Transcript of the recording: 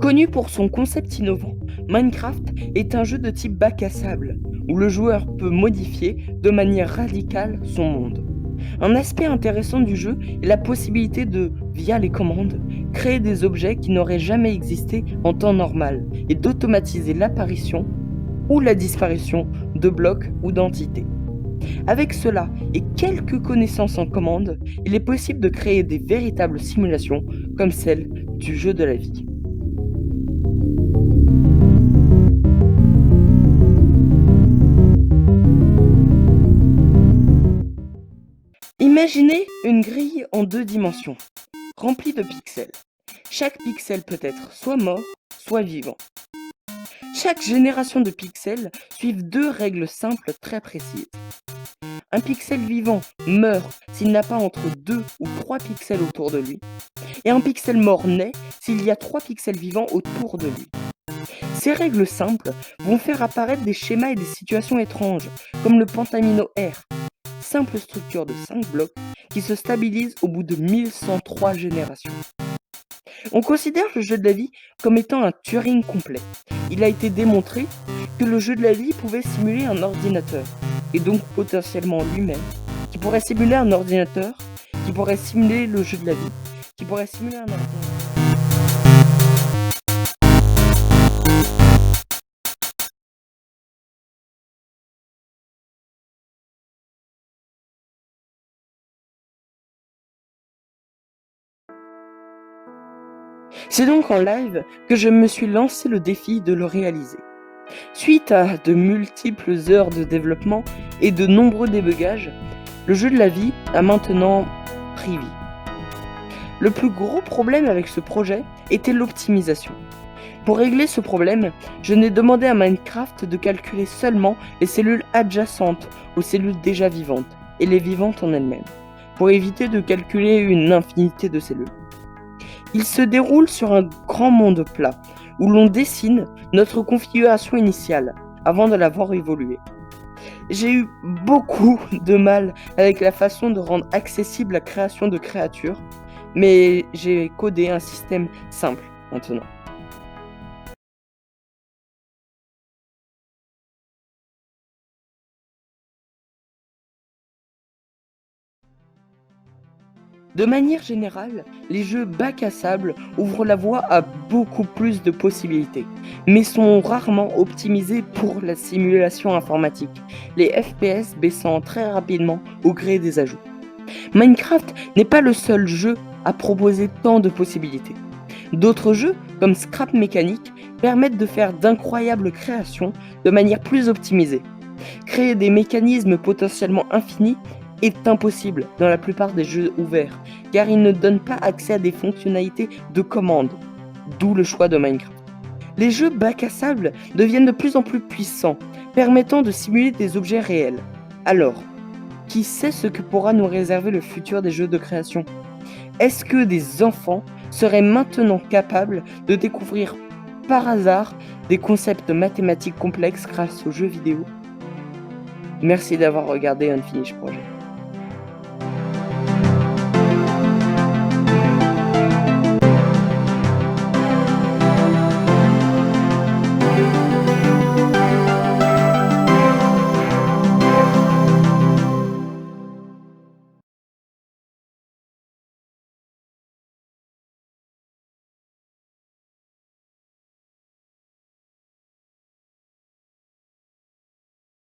Connu pour son concept innovant, Minecraft est un jeu de type bac à sable, où le joueur peut modifier de manière radicale son monde. Un aspect intéressant du jeu est la possibilité de, via les commandes, créer des objets qui n'auraient jamais existé en temps normal et d'automatiser l'apparition ou la disparition de blocs ou d'entités. Avec cela et quelques connaissances en commande, il est possible de créer des véritables simulations comme celle du jeu de la vie. Imaginez une grille en 2 dimensions, remplie de pixels. Chaque pixel peut être soit mort, soit vivant. Chaque génération de pixels suit 2 règles simples très précises. Un pixel vivant meurt s'il n'a pas entre 2 ou 3 pixels autour de lui, et un pixel mort naît s'il y a 3 pixels vivants autour de lui. Ces règles simples vont faire apparaître des schémas et des situations étranges, comme le pentamino R, simple structure de 5 blocs qui se stabilise au bout de 1103 générations. On considère le jeu de la vie comme étant un Turing complet. Il a été démontré que le jeu de la vie pouvait simuler un ordinateur, et donc potentiellement lui-même, qui pourrait simuler un ordinateur, qui pourrait simuler le jeu de la vie, qui pourrait simuler un ordinateur. C'est donc en live que je me suis lancé le défi de le réaliser. Suite à de multiples heures de développement et de nombreux débugages, le jeu de la vie a maintenant pris vie. Le plus gros problème avec ce projet était l'optimisation. Pour régler ce problème, je n'ai demandé à Minecraft de calculer seulement les cellules adjacentes aux cellules déjà vivantes et les vivantes en elles-mêmes, pour éviter de calculer une infinité de cellules. Il se déroule sur un grand monde plat, où l'on dessine notre configuration initiale, avant de l'avoir évoluée. J'ai eu beaucoup de mal avec la façon de rendre accessible la création de créatures, mais j'ai codé un système simple maintenant. De manière générale, les jeux bac à sable ouvrent la voie à beaucoup plus de possibilités, mais sont rarement optimisés pour la simulation informatique, les FPS baissant très rapidement au gré des ajouts. Minecraft n'est pas le seul jeu à proposer tant de possibilités. D'autres jeux, comme Scrap Mécanique, permettent de faire d'incroyables créations de manière plus optimisée. Créer des mécanismes potentiellement infinis est impossible dans la plupart des jeux ouverts, car ils ne donnent pas accès à des fonctionnalités de commande, d'où le choix de Minecraft. Les jeux bac à sable deviennent de plus en plus puissants, permettant de simuler des objets réels. Alors, qui sait ce que pourra nous réserver le futur des jeux de création? Est-ce que des enfants seraient maintenant capables de découvrir par hasard des concepts mathématiques complexes grâce aux jeux vidéo? Merci d'avoir regardé Unfinished Project.